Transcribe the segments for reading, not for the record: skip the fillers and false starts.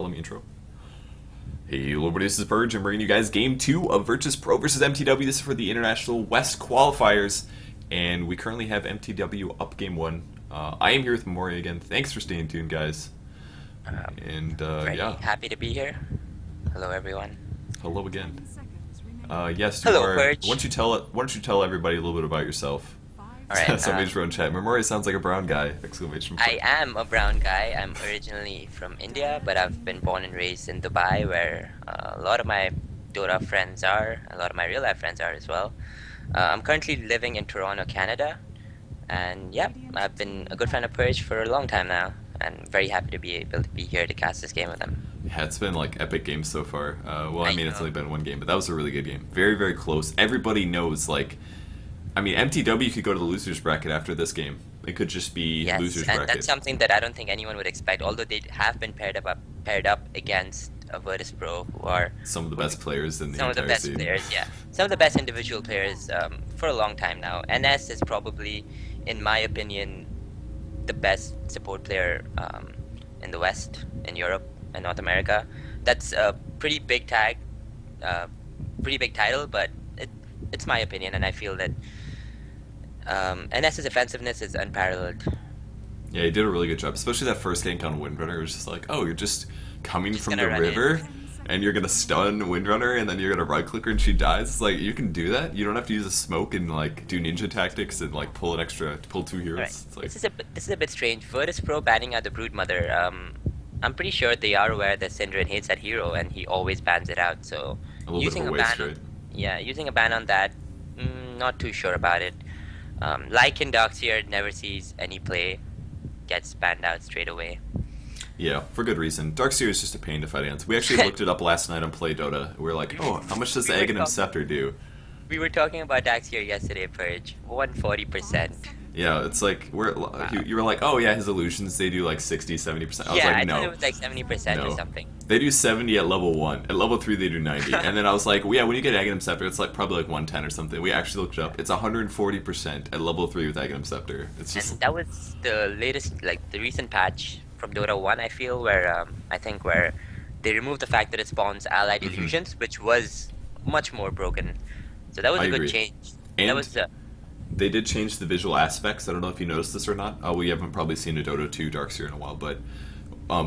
Let me intro. Hey, everybody, this is Purge. I'm bringing you guys Game 2 of Virtus.Pro versus mTw. This is for the International West Qualifiers, and we currently have mTw up Game 1. I am here with Memoria again. Thanks for staying tuned, guys. Very Yeah, happy to be here. Hello, everyone. hello again. Yes, you Hello, are. Purge. Why don't you tell everybody a little bit about yourself? All right. Somebody's wrote in chat. Memoria sounds like a brown guy! Exclamation point. I am a brown guy. I'm originally from India, but I've been born and raised in Dubai, where a lot of my Dota friends are. A lot of my real life friends are as well. I'm currently living in Toronto, Canada, and yeah, I've been a good friend of Purge for a long time now, and very happy to be able to be here to cast this game with him. Yeah, it's been like epic games so far. Well, I mean, it's know. only been one game, but that was a really good game. Very, very close. Everybody knows, like, I mean, mTw could go to the losers bracket after this game. It could just be Yes, losers and bracket. that's something that I don't think anyone would expect. Although they have been paired up against a Virtus.Pro, who are Some of the best players in the some of the entire best scene. players, yeah, some of the best individual players for a long time now. NS is probably, in my opinion, the best support player in the West, in Europe, and North America. That's a pretty big tag, pretty big title, but it's my opinion, and I feel that NS's offensiveness is unparalleled. Yeah, he did a really good job, especially that first gank on Windrunner. It was just like, oh, you're just coming Just from gonna the run river, and you're gonna stun Windrunner, and then you're gonna right click her and she dies. It's like, you can do that. You don't have to use a smoke and like do ninja tactics and like pull two heroes. Right. It's like, This is a bit strange. Virtus.Pro banning out the Broodmother. I'm pretty sure they are aware that Syndran hates that hero, and he always bans it out. So a little bit of a waste, right? yeah, using a ban on that, not too sure about it. Like in Darkseer, never sees any play, gets banned out straight away. Yeah, for good reason. Darkseer is just a pain to fight against. We actually looked it up last night on Play Dota. We were like, oh, how much does the We were Aghanim talking- Scepter do? We were talking about Darkseer yesterday, Purge. 140%. Yeah, it's like, you were like, oh yeah, his illusions, they do like 60, 70%. I was Yeah, like, I no. thought it was like 70% or No. something. They do 70 at level 1. At level 3, they do 90. And then I was like, well, yeah, when you get Aghanim Scepter, it's like probably like 110 or something. We actually looked it up. It's 140% at level 3 with Aghanim Scepter. It's just... And that was the latest, like the recent patch from Dota 1, I feel, where I think where they removed the fact that it spawns allied illusions, which was much more broken. So that was I a good agree. change. And That was they did change the visual aspects. I don't know if you noticed this or not. We haven't probably seen a Dota 2 Darkseer in a while, but...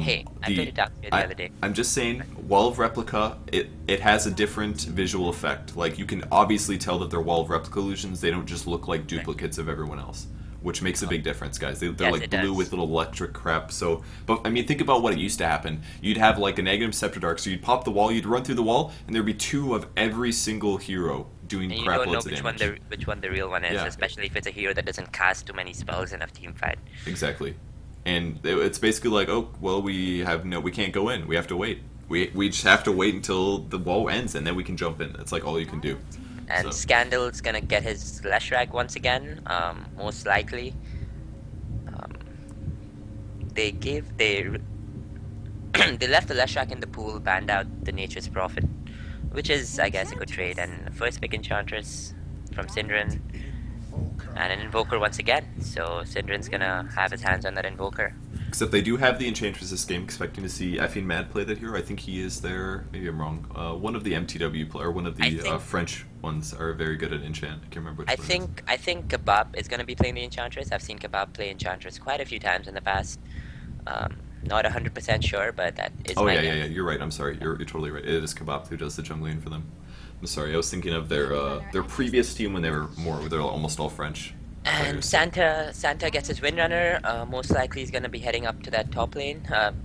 hey, I played a Darkseer the other day. I'm just saying, Wall of Replica, it has a different visual effect. Like, you can obviously tell that they're Wall of Replica illusions. They don't just look like duplicates of everyone else, which makes a big difference, guys. They're Yes, like it blue does. with little electric crap. So, but I mean, think about what it used to happen. You'd have like an Aghanim Scepter Dark, so you'd pop the wall, you'd run through the wall, and there'd be 2 of every single hero doing And you crap don't know loads of damage. which one the real one is, Yeah. especially if it's a hero that doesn't cast too many spells in a team fight. Exactly. And it's basically like, oh, well, we can't go in. We have to wait. We just have to wait until the wall ends, and then we can jump in. It's like all you can do. And So- Scandal's gonna get his Leshrac once again, most likely. They they left the Leshrac in the pool, banned out the Nature's Prophet, which is, I guess, a good trade. And first pick Enchantress from Syndran, and an Invoker once again. So Syndran's gonna have his hands on that Invoker. Except they do have the Enchantress this game, expecting to see Effie Mad play that hero. I think he is there. Maybe I'm wrong. One of the mTw player, one of I the think- French ones are very good at enchant. I can't remember which I one. think Kebab is gonna be playing the Enchantress. I've seen Kebab play Enchantress quite a few times in the past. Not 100% sure, but that is Oh my yeah, guess. yeah, yeah. You're right. I'm sorry. You're totally right. It is Kebab who does the jungling for them. I'm sorry. I was thinking of their previous team when they're almost all French. And players. Santa gets his Windrunner. Most likely he's gonna be heading up to that top lane.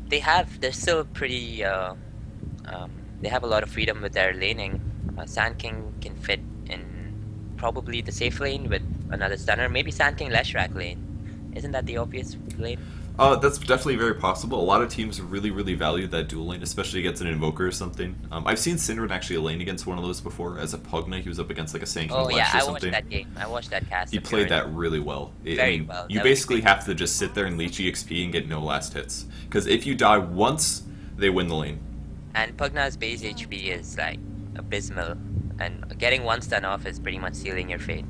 They're still pretty. They have a lot of freedom with their laning. Sand King can fit in probably the safe lane with another stunner. Maybe Sand King Leshrac lane. Isn't that the obvious lane? That's definitely very possible. A lot of teams really, really value that dual lane, especially against an Invoker or something. I've seen Syndran actually lane against one of those before. As a Pugna, he was up against like a Sand King Oh Lesh yeah, or I watched something. that game. I watched that cast. He of played Purge. that really well. Very well. You That was basically have to just sit there and leech EXP and get no last hits. Because if you die once, they win the lane. And Pugna's base HP is like abysmal, and getting one stun off is pretty much sealing your fate.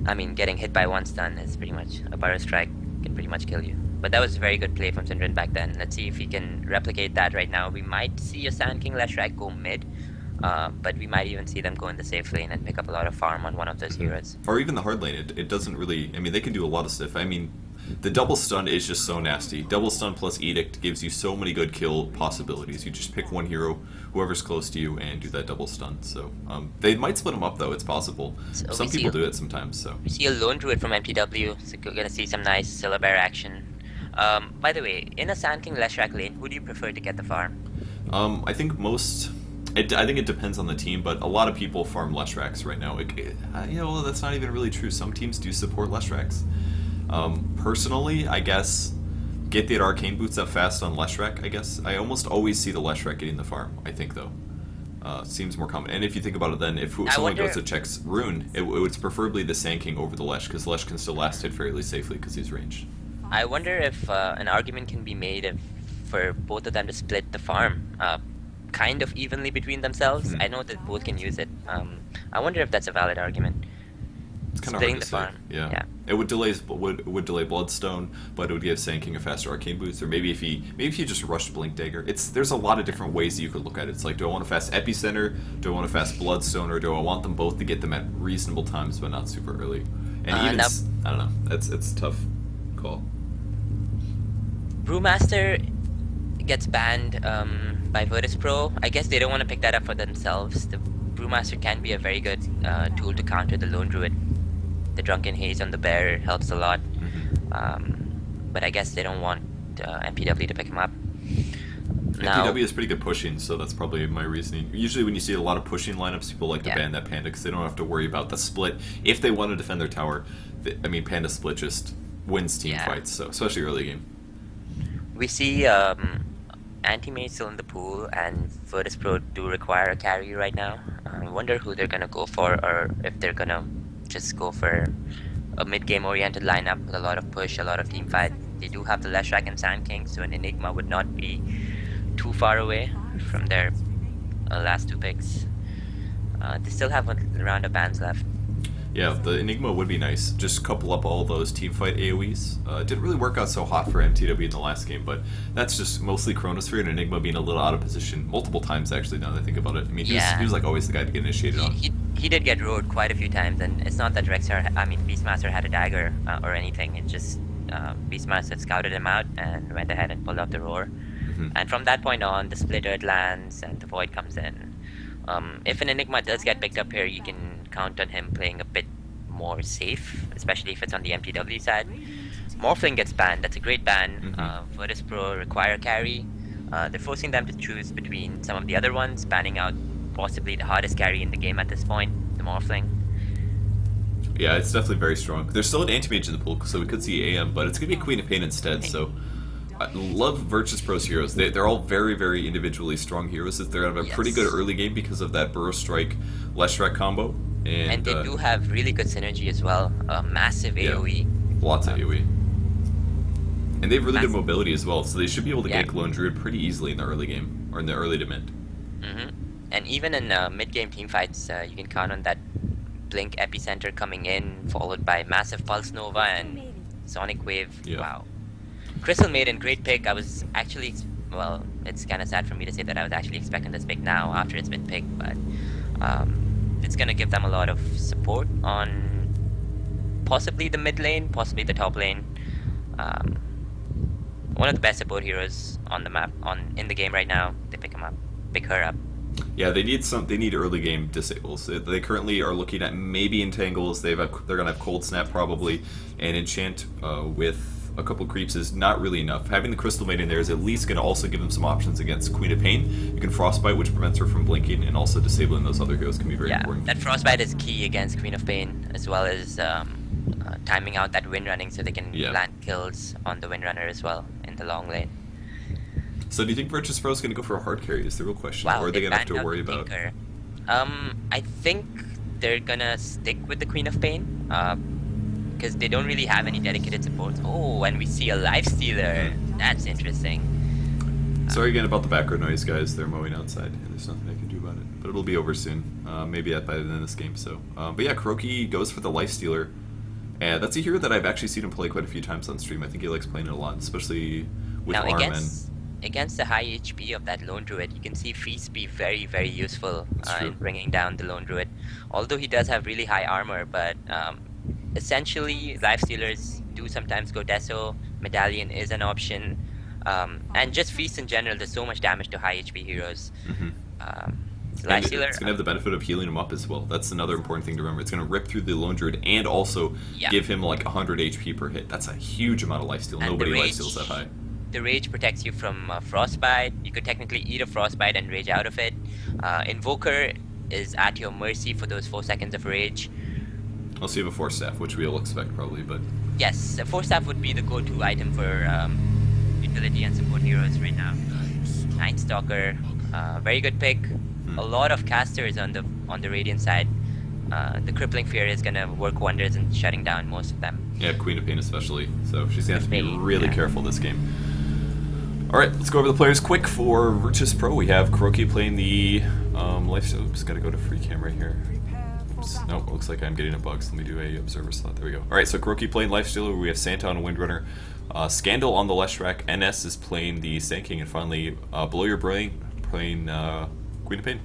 I mean, getting hit by one stun is pretty much a burrow strike can pretty much kill you. But that was a very good play from Syndran back then. Let's see if he can replicate that right now. We might see a Sand King Leshrac go mid, but we might even see them go in the safe lane and pick up a lot of farm on one of those heroes. Or even the hard lane. It doesn't really... I mean, they can do a lot of stuff. I mean, the double stun is just so nasty. Double stun plus Edict gives you so many good kill possibilities. You just pick one hero, whoever's close to you, and do that double stun. So they might split them up, though. It's possible. So some people do it sometimes. So we see a lone druid from mTw, so we're going to see some nice Silver Bear action. By the way, in a Sand King Leshrac lane, who do you prefer to get the farm? I think most... I think it depends on the team, but a lot of people farm Leshracs right now. Well, that's not even really true. Some teams do support Leshracs. Personally, I guess, get the Arcane Boots up fast on Leshrac, I guess. I almost always see the Leshrac getting the farm, I think, though. Seems more common. And if you think about it then, if someone goes to check Rune, it's preferably the Sand King over the Lesh, because Lesh can still last hit fairly safely because he's ranged. I wonder if an argument can be made for both of them to split the farm kind of evenly between themselves. I know that both can use it. I wonder if that's a valid argument. It's kind Splitting of the hard to farm. say. Yeah. It would delay Bloodstone, but it would give Sand King a faster Arcane Boost. Or maybe if he just rushed Blink Dagger. There's a lot of different ways that you could look at it. It's like, do I want a fast Epicenter? Do I want a fast Bloodstone? Or do I want them both to get them at reasonable times, but not super early? And I don't know. It's a tough call. Brewmaster gets banned by Virtus.Pro. I guess they don't want to pick that up for themselves. The Brewmaster can be a very good tool to counter the Lone Druid. The Drunken Haze on the bear helps a lot. But I guess they don't want mPw to pick him up. mPw is pretty good pushing, so that's probably my reasoning. Usually when you see a lot of pushing lineups, people like to ban that Panda because they don't have to worry about the split. If they want to defend their tower, Panda split just wins team fights, so especially early game. We see Anti-Mage still in the pool, and Virtus.Pro do require a carry right now. I wonder who they're gonna go for, or if they're gonna just go for a mid-game oriented lineup with a lot of push, a lot of team fight. They do have the Leshrac and Sand King, so an Enigma would not be too far away from their last two picks. They still have a round of bans left. Yeah, the Enigma would be nice. Just couple up all those teamfight AoEs. Didn't really work out so hot for mTw in the last game, but that's just mostly Chronosphere and Enigma being a little out of position multiple times, actually, now that I think about it. I mean, he was like always the guy to get initiated on. He did get rolled quite a few times, and it's not that Beastmaster had a dagger or anything. It's just Beastmaster scouted him out and went ahead and pulled out the roar. And from that point on, the Split Earth lands and the Void comes in. If an Enigma does get picked up here, you can count on him playing a bit more safe, especially if it's on the mTw side. Morphling gets banned. That's a great ban. Virtus.Pro require carry. They're forcing them to choose between some of the other ones, banning out possibly the hardest carry in the game at this point, the Morphling. Yeah, it's definitely very strong. There's still an Anti-Mage in the pool, so we could see AM, but it's going to be a Queen of Pain instead, so... I love Virtus.Pro's heroes. They're all very, very individually strong heroes. They're at a pretty good early game because of that Burrow Strike Leshrac combo. And they do have really good synergy as well. Massive AoE. Lots of AoE. And they have really good mobility as well, so they should be able to gank Lone Druid pretty easily in the early game, or in the early to mid. And even in mid-game teamfights, you can count on that Blink Epicenter coming in, followed by massive Pulse Nova and Sonic Wave. Wow. Crystal Maiden, great pick. I was actually, well, it's kind of sad for me to say that I was actually expecting this pick now after it's been picked, but it's going to give them a lot of support on possibly the mid lane, possibly the top lane. One of the best support heroes on the map, in the game right now. They pick her up. Yeah, they need early game disables. They currently are looking at maybe Entangles. They're gonna have Cold Snap probably, and Enchant with a couple creeps is not really enough. Having the Crystal Maiden there is at least going to also give them some options against Queen of Pain. You can Frostbite, which prevents her from blinking, and also disabling those other heroes can be very important. That Frostbite is key against Queen of Pain, as well as timing out that Windrunning so they can land kills on the Windrunner as well in the long lane. So do you think Virtus.Pro is going to go for a hard carry is the real question, or are they going to have to worry about... I think they're going to stick with the Queen of Pain, because they don't really have any dedicated support. Oh, and we see a Lifestealer. That's interesting. Sorry again about the background noise, guys. They're mowing outside, and there's nothing I can do about it. But it'll be over soon. Maybe by the end of this game. So, but yeah, Kuroki goes for the Lifestealer, And that's a hero that I've actually seen him play quite a few times on stream. I think he likes playing it a lot, especially with Now arm against the high HP of that lone druid, you can see Feast be very, very useful in bringing down the lone druid. Although he does have really high armor, but essentially lifestealers do sometimes go Deso. Medallion is an option, and just Feast in general does so much damage to high HP heroes. Lifestealer, it's going to have the benefit of healing him up as well. That's another important thing to remember. It's going to rip through the lone druid and also give him like 100 HP per hit. That's a huge amount of lifesteal. Nobody lifesteals that high. The rage protects you from frostbite. You could technically eat a frostbite and rage out of it. Invoker is at your mercy for those 4 seconds of rage. Also, you have a Force Staff, which we'll expect probably, but... Yes, a Force Staff would be the go-to item for utility and support heroes right now. Nightstalker, very good pick. A lot of casters on the Radiant side. The Crippling Fear is going to work wonders in shutting down most of them. Yeah, Queen of Pain especially, so she's going to have to be really careful this game. Alright, let's go over the players quick for Virtus.Pro. We have Kuroki playing the lifesteal. Oops, gotta go to free cam right here. Oops, nope, looks like I'm getting a bug, so let me do a observer slot. There we go. Alright, so Kuroki playing lifestealer. We have Santa on Windrunner. Scandal on the Leshrac. NS is playing the Sand King, and finally Below Your Brain playing Queen of Pain.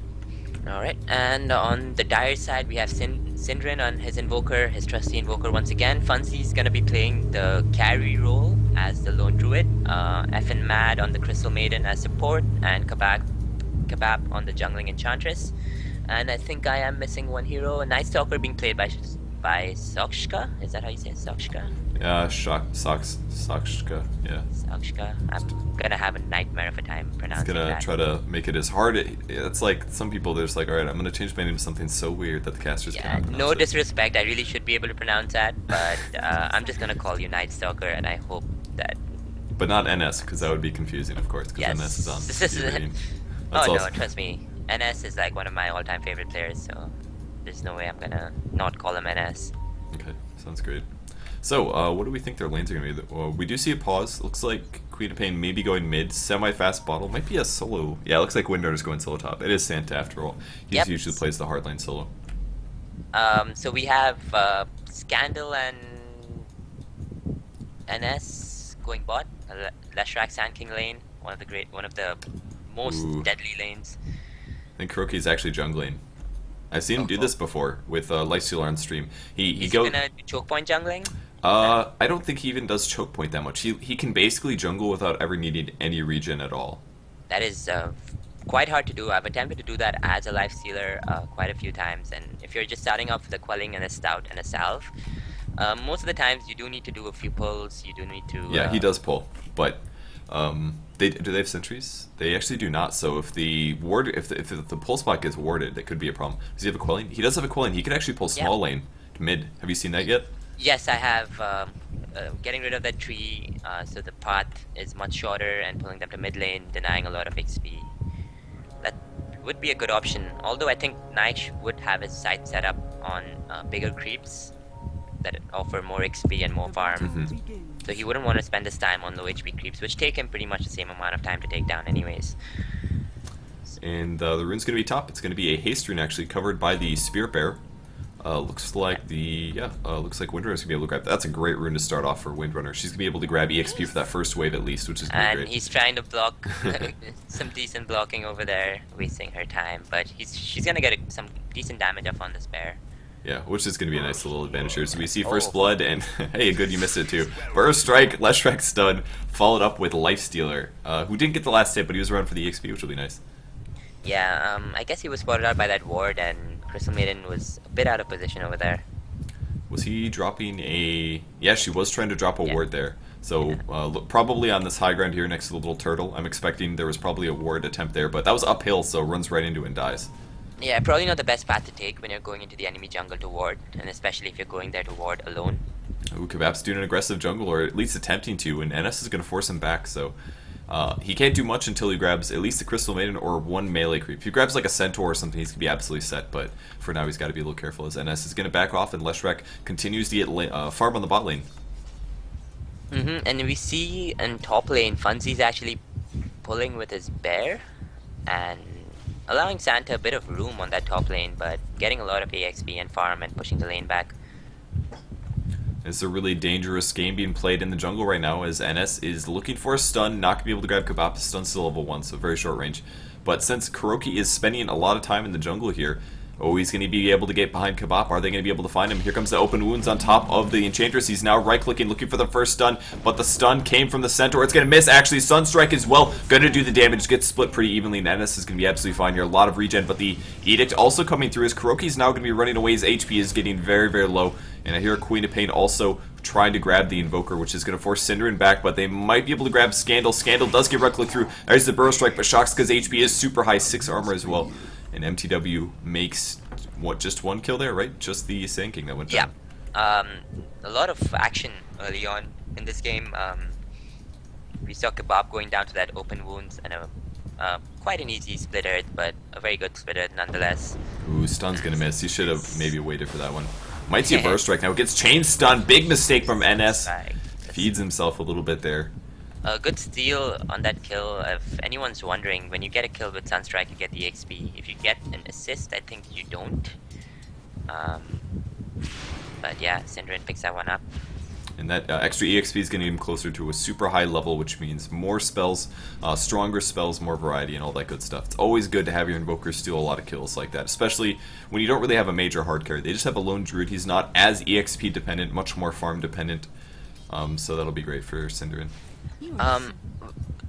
Alright, and on the Dire side we have Syndrin on his Invoker, his trusty Invoker once again. Funzy's gonna be playing the carry role as the Lone Druid, Effin Mad on the Crystal Maiden as support, and Kebab on the Jungling Enchantress. And I think I am missing one hero, a Nightstalker being played by Sokshka? Is that how you say it? Sokshka? Sokshka, yeah. Sokshka. I'm gonna have a nightmare of a time pronouncing that. It's gonna try to make it as hard. It's like some people, they're just like, alright, I'm gonna change my name to something so weird that the casters cannot pronounce no it. disrespect, I really should be able to pronounce that, but I'm just gonna call you Nightstalker, and I hope that... But not NS, because that would be confusing, of course, because NS is on. No, trust me. NS is like one of my all-time favorite players, so there's no way I'm gonna not call him NS. Okay, sounds great. So, what do we think their lanes are going to be? Well, we do see a pause. Looks like Queen of Pain may be going mid. Semi-fast bottle. Might be a solo. Yeah, it looks like Windrunner's going solo top. It is Santa after all. He usually plays the hard lane solo. So we have Scandal and NS going bot. Leshrac Sand King lane. One of the most deadly lanes. I think Kuroki is actually jungling. I've seen him do this before with Lifestealer on stream. He goes gonna do choke point jungling? I don't think he even does choke point that much. He can basically jungle without ever needing any regen at all. That is quite hard to do. I've attempted to do that as a lifestealer quite a few times, and if you're just starting off with a quelling and a stout and a salve, most of the times you do need to do a few pulls. You do need to. Yeah, he does pull, but do they have sentries? They actually do not. So if the pull spot gets warded, that could be a problem. Does he have a quelling? He does have a quelling. He could actually pull small lane to mid. Have you seen that yet? Yes, I have. Getting rid of that tree, so the path is much shorter, and pulling them to mid lane, denying a lot of XP. That would be a good option. Although I think Nige would have his site set up on bigger creeps that offer more XP and more farm. So he wouldn't want to spend his time on low HP creeps, which take him pretty much the same amount of time to take down anyways. And the rune's going to be top. It's going to be a haste rune actually, covered by the Spirit Bear. Looks like looks like Windrunner's going to be able to grab that. That's a great rune to start off for Windrunner. She's going to be able to grab EXP for that first wave at least, which is going to be great. And he's trying to block some decent blocking over there, wasting her time, but she's going to get some decent damage up on this bear. Yeah, which is going to be a nice little advantage here. So we see First Blood, and hey, good, you missed it too. Burst Strike, Leshrac Stun, followed up with Lifestealer, who didn't get the last hit, but he was around for the EXP, which will be nice. Yeah, I guess he was spotted out by that ward, and Crystal Maiden was a bit out of position over there. Was he dropping a... Yeah, she was trying to drop a ward there. So probably on this high ground here next to the little turtle, I'm expecting there was probably a ward attempt there, but that was uphill, so runs right into it and dies. Yeah, probably not the best path to take when you're going into the enemy jungle to ward, and especially if you're going there to ward alone. Ooh, Kebab's doing an aggressive jungle, or at least attempting to, and NS is going to force him back, so... he can't do much until he grabs at least a Crystal Maiden or one melee creep. If he grabs like a Centaur or something, he's going to be absolutely set, but for now he's got to be a little careful as NS is going to back off and Leshrac continues to get farm on the bot lane. And we see in top lane, Funzy's actually pulling with his bear and allowing Santa a bit of room on that top lane, but getting a lot of AXP and farm and pushing the lane back. It's a really dangerous game being played in the jungle right now, as NS is looking for a stun, not going to be able to grab Kebab. The stun's still level 1, so very short range. But since Kuroki is spending a lot of time in the jungle here, he's going to be able to get behind Kebab. Are they going to be able to find him? Here comes the open wounds on top of the Enchantress. He's now right-clicking, looking for the first stun, but the stun came from the Centaur. It's going to miss, actually. Sunstrike as well. Going to do the damage, gets split pretty evenly, and NS is going to be absolutely fine here. A lot of regen, but the Edict also coming through as Kuroki's now going to be running away. His HP is getting very, very low. And I hear Queen of Pain also trying to grab the Invoker, which is going to force Cinderin back, but they might be able to grab Scandal. Scandal does get right-click through. There's the Burrow Strike, but Shoxka's HP is super high, 6 armor as well. And mTw makes, what, just one kill there, right? Just the Sand King that went down. Yeah. A lot of action early on in this game. We saw Kebab going down to that open wounds and quite an easy split earth, but a very good split earth nonetheless. Ooh, stun's going to miss. He should have maybe waited for that one. Might see a Burrow Strike now. Gets chain stun. Big mistake from NS. Feeds himself a little bit there. A good steal on that kill. If anyone's wondering, when you get a kill with Sunstrike, you get the XP. If you get an assist, I think you don't. But yeah, Cinderin picks that one up. And that extra EXP is going to get him closer to a super high level, which means more spells, stronger spells, more variety, and all that good stuff. It's always good to have your Invokers steal a lot of kills like that, especially when you don't really have a major hard carry. They just have a lone Druid. He's not as EXP dependent, much more farm dependent. So that'll be great for Cinderin.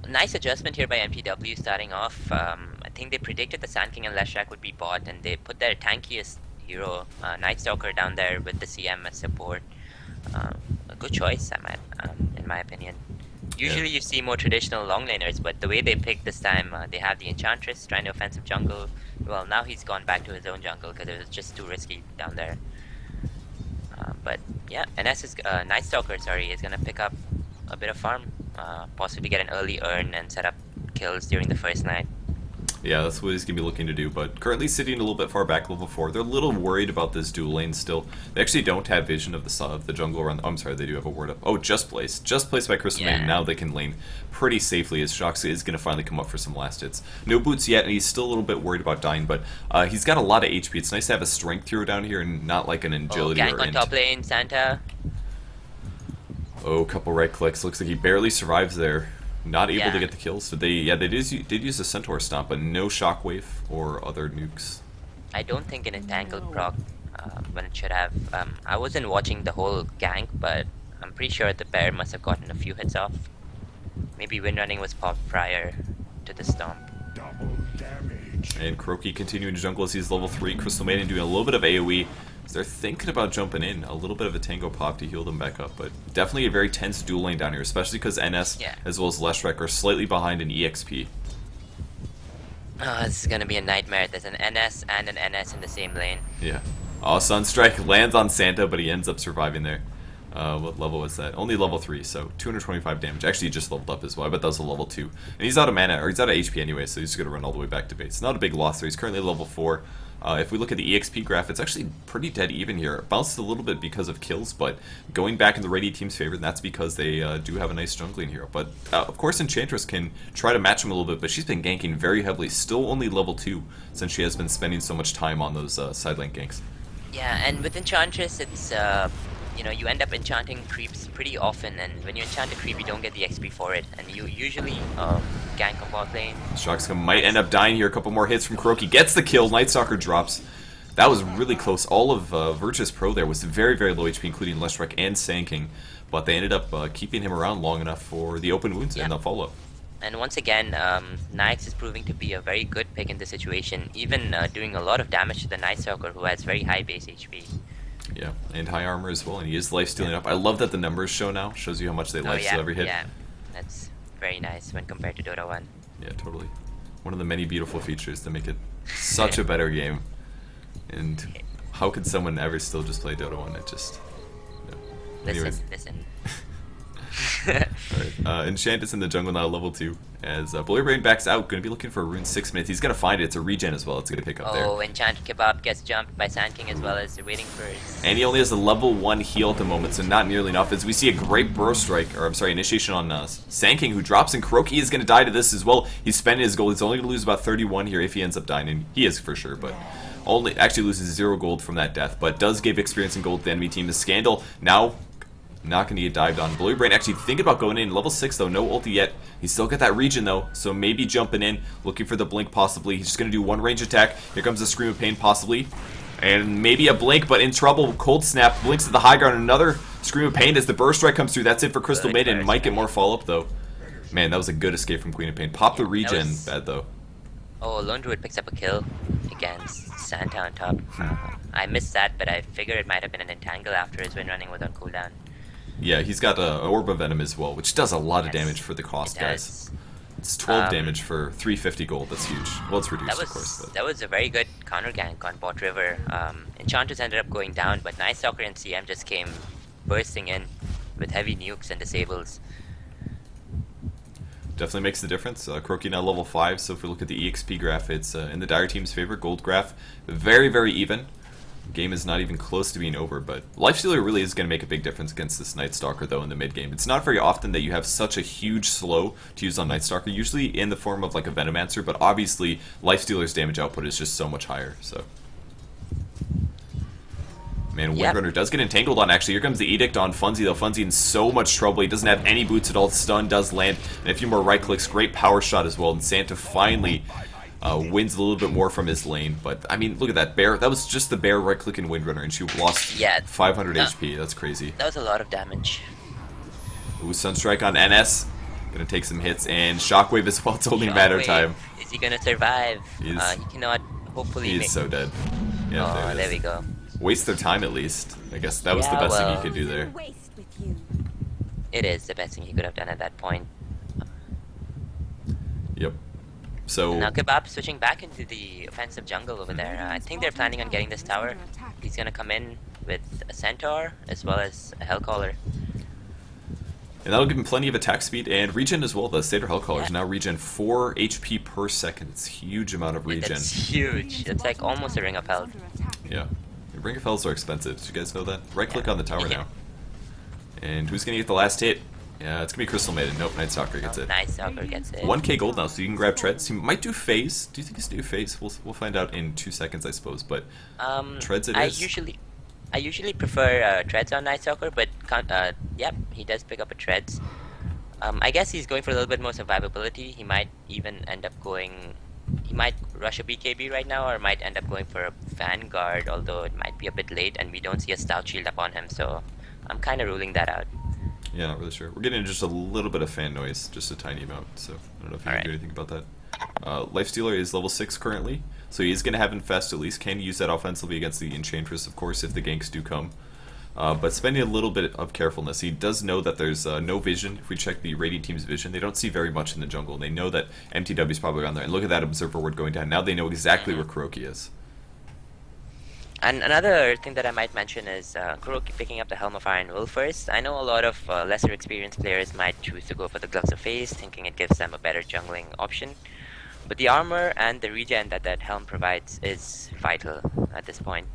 Nice adjustment here by mTw starting off. I think they predicted the Sand King and Leshrac would be bought, and they put their tankiest hero, Nightstalker, down there with the CM as support. A good choice, in my opinion. Usually you see more traditional long laners, but the way they picked this time, they have the Enchantress trying to offensive jungle. Well, now he's gone back to his own jungle because it was just too risky down there. But yeah, NS is, Nightstalker, sorry, is going to pick up a bit of farm, possibly get an early earn and set up kills during the first night. Yeah, that's what he's going to be looking to do, but currently sitting a little bit far back, level 4. They're a little worried about this dual lane still. They actually don't have vision of the jungle around. I'm sorry, they do have a ward up. Oh, just placed. Just placed by Crystal Maiden. Now they can lane pretty safely as Shoxa is going to finally come up for some last hits. No boots yet, and he's still a little bit worried about dying, but he's got a lot of HP. It's nice to have a strength hero down here and not like an agility gank or on top lane, Santa. Oh, couple right clicks. Looks like he barely survives there. Not able to get the kills. So they did use a Centaur Stomp, but no Shockwave or other nukes. I don't think an Entangled proc when it should have. I wasn't watching the whole gank, but I'm pretty sure the bear must have gotten a few hits off. Maybe Windrunning was popped prior to the Stomp. Double damage. And Kuroki continuing to jungle as he's level 3. Crystal Maiden doing a little bit of AoE. They're thinking about jumping in. A little bit of a Tango Pop to heal them back up, but definitely a very tense dual lane down here, especially because NS as well as Leshrac are slightly behind in EXP. Oh, this is going to be a nightmare. There's an NS and an NS in the same lane. Yeah. Oh, Sunstrike lands on Santa, but he ends up surviving there. What level was that? Only level 3, so 225 damage. Actually, he just leveled up as well. I bet that was a level 2. And he's out of mana, or he's out of HP anyway, so he's just going to run all the way back to base. Not a big loss there. He's currently level 4. If we look at the EXP graph, it's actually pretty dead even here. It bounced a little bit because of kills, but going back in the Radiant team's favor, and that's because they do have a nice jungling hero. But of course, Enchantress can try to match him a little bit, but she's been ganking very heavily. Still only level 2 since she has been spending so much time on those side lane ganks. Yeah, and with Enchantress, it's you know, you end up enchanting creeps pretty often, and when you enchant a creep, you don't get the XP for it, and you usually gank on bot lane. Shoxka might end up dying here. A couple more hits from Kuroki. Gets the kill. Nightstalker drops. That was really close. All of Virtus.Pro there was very, very low HP, including Leshrac and Sand King, but they ended up keeping him around long enough for the open wounds and the follow-up. And once again, Nyx is proving to be a very good pick in this situation, even doing a lot of damage to the Nightstalker, who has very high base HP. Yeah, and high armor as well, and he is life-stealing up. I love that the numbers show now. Shows you how much they life-steal every hit. Yeah, that's very nice when compared to Dota 1. Yeah, totally. One of the many beautiful features to make it such a better game. And how could someone ever still just play Dota 1? It just... No. Listen. Alright, Enchant in the jungle now, level 2. As Bully Brain backs out, going to be looking for a rune 6 minutes. He's going to find it. It's a regen as well. It's going to pick up there. Oh, Enchanted Kebab gets jumped by Sand King as well as waiting for his... And he only has a level 1 heal at the moment, so not nearly enough. As we see a great Burrow Strike, or I'm sorry, initiation on Sand King, who drops, and Kuroki is going to die to this as well. He's spending his gold. He's only going to lose about 31 here if he ends up dying, and he is for sure, but... Actually loses 0 gold from that death, but does give experience and gold to the enemy team. The Scandal now Not going to get dived on. Blue Brain actually thinking about going in. Level 6 though, no ulti yet. He's still got that region though, so maybe jumping in, looking for the blink possibly. He's just going to do one range attack. Here comes the Scream of Pain possibly. And maybe a blink, but in trouble. Cold Snap, blinks to the high ground. Another Scream of Pain as the Burst Strike comes through. That's it for Crystal Maiden. Might get more follow-up though. Man, that was a good escape from Queen of Pain. Pop the regen, bad though. Oh, Lone Druid picks up a kill against Santa on top. I missed that, but I figured it might have been an entangle after his Windrunning was on cooldown. Yeah, he's got an Orb of Venom as well, which does a lot of damage for the cost, guys. It's 12 damage for 350 gold. That's huge. Well, it's reduced, of course. But. That was a very good counter gank on bot river. Enchantress ended up going down, but Nightstalker and CM just came bursting in with heavy nukes and disables. Definitely makes the difference. Croaky now level 5, so if we look at the EXP graph, it's in the Dire team's favor. Gold graph, very, very even. Game is not even close to being over, but Lifestealer really is going to make a big difference against this Nightstalker, though, in the mid-game. It's not very often that you have such a huge slow to use on Nightstalker, usually in the form of like a Venomancer, but obviously Lifestealer's damage output is just so much higher, so... Man, Windrunner does get entangled on, actually. Here comes the Edict on Funzy, though. Funzy in so much trouble. He doesn't have any boots at all. Stun does land, and a few more right clicks. Great power shot as well, and Santa finally... wins a little bit more from his lane, but I mean, look at that bear. That was just the bear right click in Windrunner, and she lost 500 HP. That's crazy. That was a lot of damage. Ooh, Sunstrike on NS. Gonna take some hits, and Shockwave as well. It's only a matter of time. Is he gonna survive? He cannot. Hopefully, he's so dead. Yeah, oh, there we go. Waste their time at least. I guess that was the best thing he could do there. It is the best thing he could have done at that point. Yep. So now Kebab switching back into the offensive jungle over there. I think they're planning on getting this tower. He's gonna come in with a Centaur as well as a Hellcaller. And that'll give him plenty of attack speed and regen as well. The Satyr Hellcallers now regen 4 HP per second. It's a huge amount of regen. That's huge. It's like almost a Ring of Health. Yeah. Ring of Healths are expensive. Did you guys know that? Right click on the tower now. And who's gonna get the last hit? Yeah, it's gonna be Crystal Maiden. Nope, Nightstalker gets it. Nightstalker gets it. 1k gold now, so you can grab treads. He might do phase. Do you think he's do phase? We'll find out in 2 seconds, I suppose. But treads it is. I usually prefer treads on Nightstalker, but yep, he does pick up a treads. I guess he's going for a little bit more survivability. He might even end up going. He might rush a BKB right now, or might end up going for a Vanguard. Although it might be a bit late, and we don't see a Stout Shield up on him, so I'm kind of ruling that out. Yeah, not really sure. We're getting just a little bit of fan noise, just a tiny amount, so I don't know if you can do anything about that. Lifestealer is level 6 currently, so he is going to have Infest at least. Can use that offensively against the Enchantress, of course, if the ganks do come. But spending a little bit of carefulness. He does know that there's no vision. If we check the Radiant team's vision, they don't see very much in the jungle. They know that mTw is probably on there. And look at that Observer Ward going down. Now they know exactly where Kuroki is. And another thing that I might mention is Kuroki picking up the Helm of Iron Will first. I know a lot of lesser experienced players might choose to go for the Gloves of Phase, thinking it gives them a better jungling option. But the armor and the regen that helm provides is vital at this point.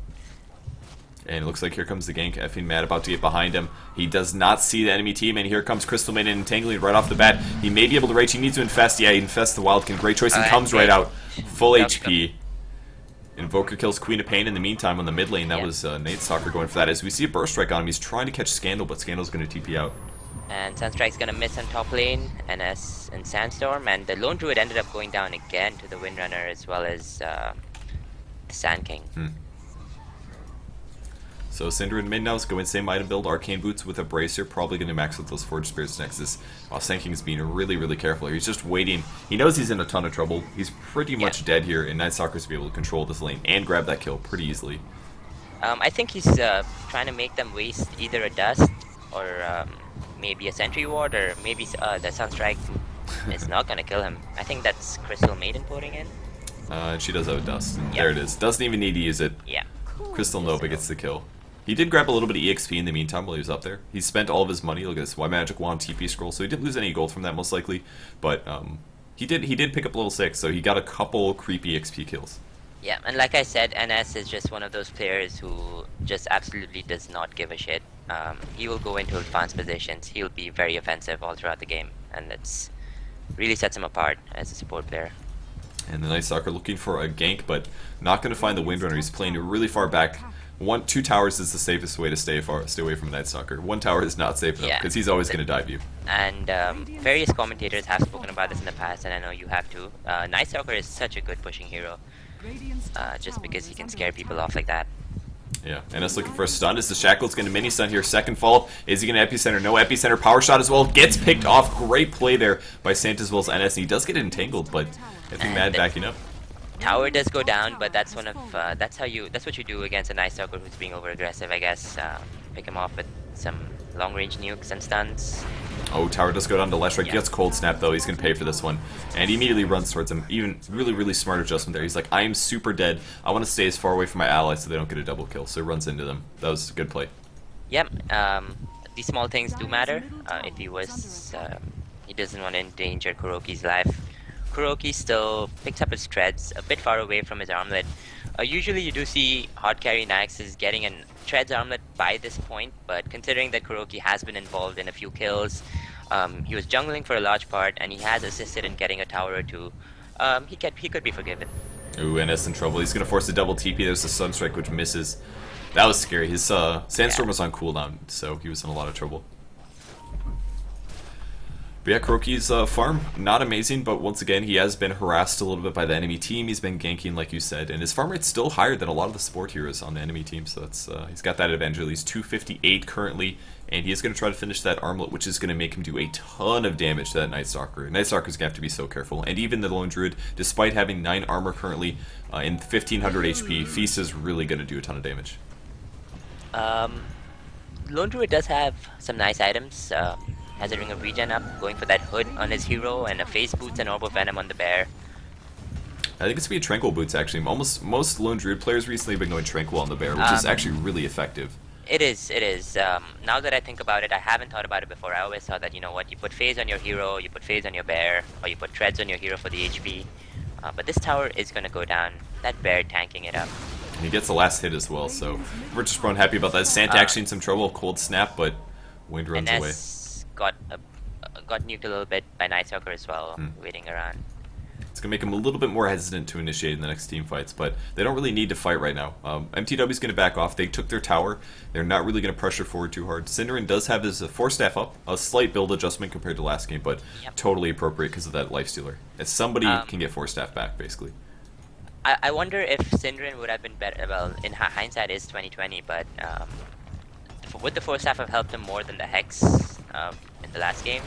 And it looks like here comes the gank. Effing Mad about to get behind him. He does not see the enemy team, and here comes Crystal Maiden entangling right off the bat. He may be able to rage. He needs to infest. Yeah, he infests the Wildkin. Great choice. He comes right out. Full HP. Invoker kills Queen of Pain in the meantime on the mid lane. That was Nightstalker going for that. As we see a Burst Strike on him, he's trying to catch Scandal, but Scandal's going to TP out. And Sunstrike's going to miss on top lane, NS and Sandstorm, and the Lone Druid ended up going down again to the Windrunner as well as the Sand King. So Cinder and mid now is going same item build, Arcane Boots with a Bracer, probably going to max with those Forged Spirits Nexus. Sand King's being really, really careful here. He's just waiting. He knows he's in a ton of trouble. He's pretty much dead here, and Nightstalker's to be able to control this lane and grab that kill pretty easily. I think he's trying to make them waste either a Dust or maybe a Sentry Ward, or maybe the Sunstrike is not going to kill him. I think that's Crystal Maiden putting in. And she does have a Dust. There it is. Doesn't even need to use it. Yeah. Crystal Nova gets the kill. He did grab a little bit of EXP in the meantime while he was up there. He spent all of his money. Look at this, Magic Wand TP scroll. So he didn't lose any gold from that most likely, but he did pick up level 6, so he got a couple creepy XP kills. Yeah, and like I said, NS is just one of those players who just absolutely does not give a shit. He will go into advanced positions. He'll be very offensive all throughout the game, and it's really sets him apart as a support player. And the Nightstalker looking for a gank, but not going to find the Windrunner. He's playing really far back. Two towers is the safest way to stay away from Nightstalker. One tower is not safe enough because he's always going to dive you. And various commentators have spoken about this in the past, and I know you have too. Nightstalker is such a good pushing hero, just because he can scare people off like that. Yeah, and it's looking for a stun. Is the Shackle's going to mini stun here? Second follow-up. Is he going to epicenter? No epicenter. Power shot as well. Gets picked off. Great play there by Sant as well as NS. And he does get entangled, but I think Mad backing up. Tower does go down, but that's one of that's what you do against a Nightstalker who's being over aggressive, I guess. Pick him off with some long range nukes and stuns. Oh, tower does go down to Leshrac. He gets cold snap though. He's gonna pay for this one, and he immediately runs towards him. Even really smart adjustment there. He's like, I am super dead. I want to stay as far away from my allies so they don't get a double kill. So he runs into them. That was a good play. Yep. These small things do matter. If he doesn't want to endanger Kuroki's life. Kuroki still picks up his treads a bit far away from his armlet. Usually you do see hard carry Naxxes getting a treads armlet by this point, but considering that Kuroki has been involved in a few kills, he was jungling for a large part, and he has assisted in getting a tower or two, he could be forgiven. Ooh, NS in trouble. He's going to force a double TP. There's a Sunstrike which misses. That was scary. His Sandstorm was on cooldown, so he was in a lot of trouble. But yeah, Kuroki's farm, not amazing, but once again, he has been harassed a little bit by the enemy team. He's been ganking, like you said, and his farm rate's still higher than a lot of the support heroes on the enemy team, so that's he's got that advantage. He's 258 currently, and he's going to try to finish that armlet, which is going to make him do a ton of damage to that Nightstalker. Nightstalker's going to have to be so careful, and even the Lone Druid, despite having 9 armor currently in 1500 HP, Feast is really going to do a ton of damage. Lone Druid does have some nice items. Has a Ring of Regen up, going for that hood on his hero, and a face boots and Orb of Venom on the bear. I think it's going to be Tranquil boots, actually. Most Lone Druid players recently have been going Tranquil on the bear, which is actually really effective. It is. Now that I think about it, I haven't thought about it before. I always thought that, you know what, you put phase on your hero, you put phase on your bear, or you put treads on your hero for the HP. But this tower is going to go down. That bear tanking it up. And he gets the last hit as well, so Virtus.Pro happy about that. Sant actually in some trouble, cold snap, but Wind runs away. Got nuked a little bit by Nightstalker as well, waiting around. It's going to make him a little bit more hesitant to initiate in the next team fights, but they don't really need to fight right now. mTw is going to back off. They took their tower. They're not really going to pressure forward too hard. Synderen does have his Force Staff up, a slight build adjustment compared to last game, but totally appropriate because of that Lifestealer. As somebody can get Force Staff back, basically. I wonder if Synderen would have been better. Well, in hindsight, is 2020, but would the Force Staff have helped him more than the Hex in the last game?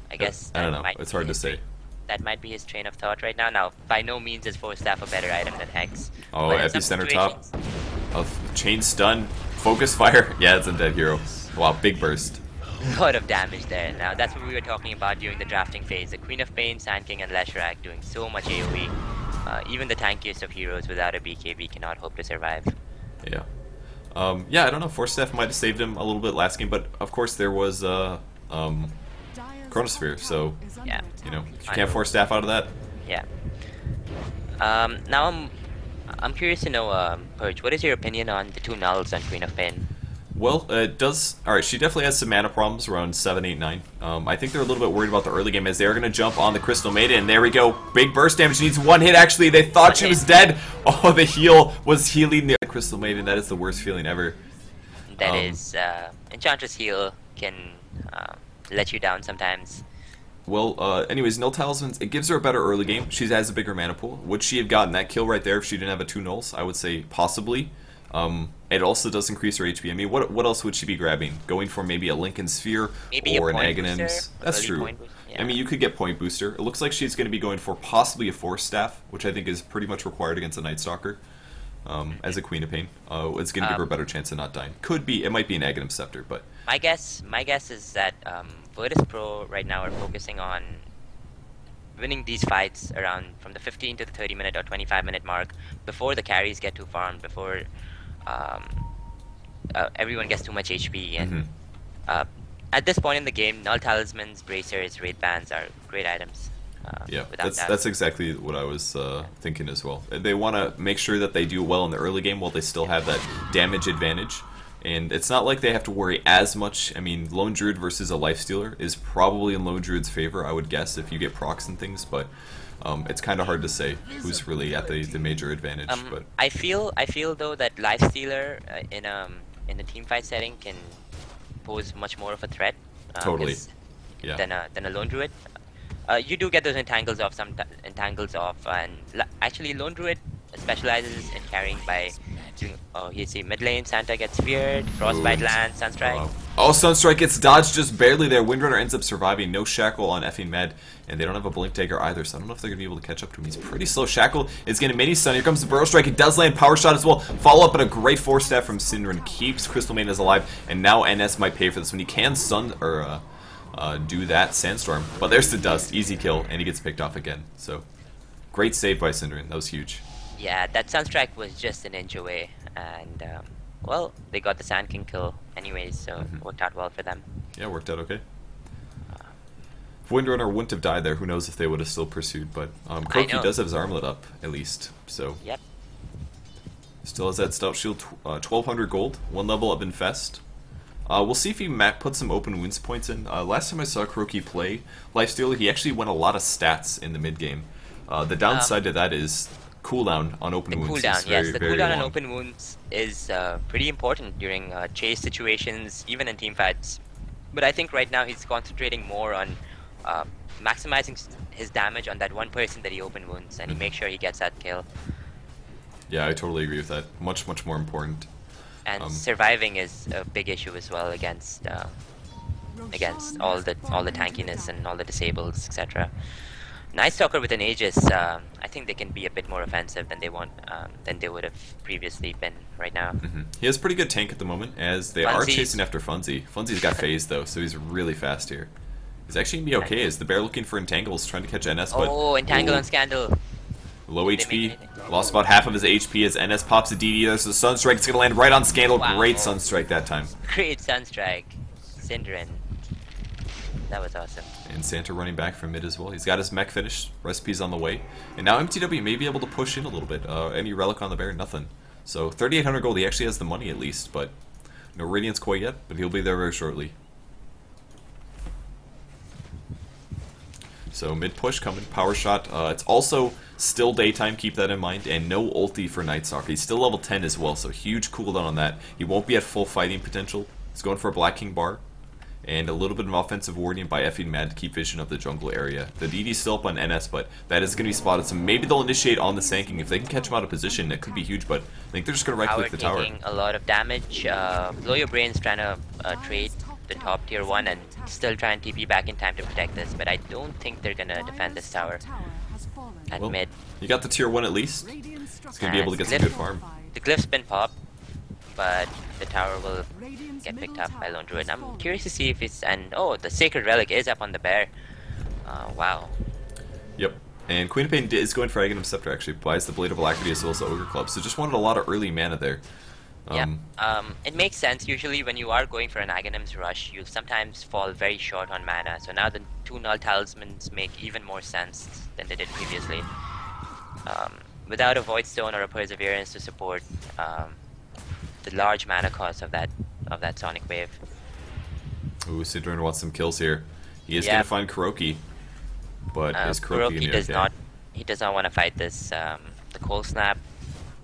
I guess. I don't know. It's hard to say. That might be his train of thought right now. Now, by no means is Force Staff a better item than Hex. Oh, epicenter top. Chain stun. Focus fire. Yeah, it's a dead hero. Wow, big burst. A lot of damage there. Now, that's what we were talking about during the drafting phase. The Queen of Pain, Sand King, and Leshrac doing so much AoE. Even the tankiest of heroes without a BKB cannot hope to survive. Yeah. Yeah, I don't know. Force Staff might have saved him a little bit last game, but of course there was Chronosphere, so yeah, you know, you can't Force Staff out of that. Yeah. Now I'm curious to know, Purge, what is your opinion on the 2 nulls on Queen of Pain? Well, it does. Alright, she definitely has some mana problems around 7, 8, 9. I think they're a little bit worried about the early game as they are going to jump on the Crystal Maiden. And there we go. Big burst damage. Needs 1 hit, actually. They thought she was dead. Oh, the heal was healing the Crystal Maiden. That is the worst feeling ever. That is, Enchantress heal can let you down sometimes. Well, anyways, no talismans. It gives her a better early game. She has a bigger mana pool. Would she have gotten that kill right there if she didn't have a 2 nulls? I would say possibly. It also does increase her HP. I mean, what else would she be grabbing? Going for maybe a Lincoln Sphere maybe or an Aghanims? That's true. Yeah. I mean, you could get Point Booster. It looks like she's going to be going for possibly a Force Staff, which I think is pretty much required against a Nightstalker. As a Queen of Pain, it's going to give her a better chance of not dying. Could be, it might be an Aghanim Scepter, but my guess is that Virtus.Pro right now are focusing on winning these fights around from the 15 to the 30-minute or 25-minute mark before the carries get too farmed, before everyone gets too much HP, and at this point in the game, null talismans, bracers, raid bands are great items. Yeah, that's exactly what I was thinking as well. They want to make sure that they do well in the early game while they still have that damage advantage. And it's not like they have to worry as much. I mean, Lone Druid versus a Lifestealer is probably in Lone Druid's favor, I would guess, if you get procs and things. But It's kind of hard to say who's really at the major advantage. But I feel though that Lifestealer in a team fight setting can pose much more of a threat. Totally. Yeah. Than a lone druid. You do get those entangles off and actually lone druid specializes in carrying by doing. Oh, you see, mid lane Santa gets feared, frostbite lands, sunstrike. Wow. Oh, sunstrike gets dodged just barely there. Windrunner ends up surviving. No shackle on effing med, and they don't have a blink dagger either. So I don't know if they're gonna be able to catch up to him. He's pretty slow. Shackle is gonna mini stun. Here comes the burrow strike. It does land power shot as well. Follow up on a great force staff from Synderen. Keeps Crystal Maiden alive, and now NS might pay for this one. He can stun or do that sandstorm, but there's the dust. Easy kill, and he gets picked off again. So great save by Synderen. That was huge. Yeah, that sunstrike was just an inch away, and well, they got the Sand King kill anyways, so it worked out well for them. Yeah, it worked out okay. If Windrunner wouldn't have died there, who knows if they would have still pursued, but Croaky does have his armlet up, at least, so... Yep. Still has that Stout Shield, 1200 gold, 1 level up in Fest. We'll see if he puts some open wounds points in. Last time I saw Croaky play Lifestealer, he actually went a lot of stats in the mid-game. The downside to that is cooldown on open wounds. Cooldown, yes, the cooldown long. on open wounds is pretty important during chase situations, even in team fights. But I think right now he's concentrating more on maximizing his damage on that one person that he open wounds, and he makes sure he gets that kill. Yeah, I totally agree with that. Much more important. And surviving is a big issue as well against all the tankiness and all the disables, etc. Nightstalker with an Aegis, I think they can be a bit more offensive than they would have previously been right now. He has pretty good tank at the moment, as they are chasing after Funzy. Funzy's got phase though, so he's really fast here. He's actually gonna be okay. Is the bear looking for entangles, trying to catch NS? But entangle and scandal. Low HP, lost about half of his HP as NS pops a DD. There's a Sunstrike. It's gonna land right on Scandal. Wow. Great Sunstrike that time. Great Sunstrike, Synderen. That was awesome. And Santa running back from mid as well. He's got his mech finished. Recipe's on the way. And now mTw may be able to push in a little bit. Any relic on the bear? Nothing. So 3,800 gold. He actually has the money at least, but no Radiance quite yet. But he'll be there very shortly. So mid push coming. Power shot. It's also still daytime. Keep that in mind. And no ulti for Nightstalker. He's still level 10 as well. So huge cooldown on that. He won't be at full fighting potential. He's going for a Black King bar. And a little bit of offensive warding by effing Mad to keep vision of the jungle area. The DD's still up on NS, but that is going to be spotted. So maybe they'll initiate on the Sand King. If they can catch him out of position, that could be huge, but I think they're just going to right-click the tower. Taking a lot of damage. Blow Your Brain's trying to trade the top tier 1 and still try and TP back in time to protect this, but I don't think they're going to defend this tower at mid. You got the tier 1 at least. It's going to be able to get some good farm. The glyph's been popped, but the tower will get picked up by Lone Druid. I'm curious to see if it's... oh, the Sacred Relic is up on the bear. Wow. Yep. And Queen of Pain is going for Aghanim Scepter actually. Buys the Blade of Alacrity as well as Ogre Club. So just wanted a lot of early mana there. It makes sense. Usually when you are going for an Aghanim's Rush, you sometimes fall very short on mana. So now the 2 Null Talismans make even more sense than they did previously. Without a Void Stone or a Perseverance to support the large mana cost of that Sonic Wave. Ooh, Synderen wants some kills here. He is going to find Kuroki, but is Kuroki does not. He does not want to fight this. The Cold Snap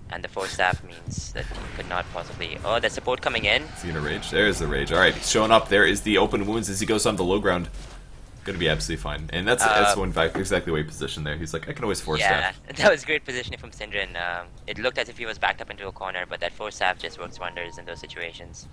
and the Force Staff means that he could not possibly. Oh, the support coming in. Is he gonna rage? There's the rage. All right, he's showing up. There is the open wounds as he goes on the low ground. Gonna be absolutely fine, and that's one fact exactly the way he positioned there. He's like, I can always force staff. Yeah, that was great positioning from Synderen. It looked as if he was backed up into a corner, but that force staff just works wonders in those situations.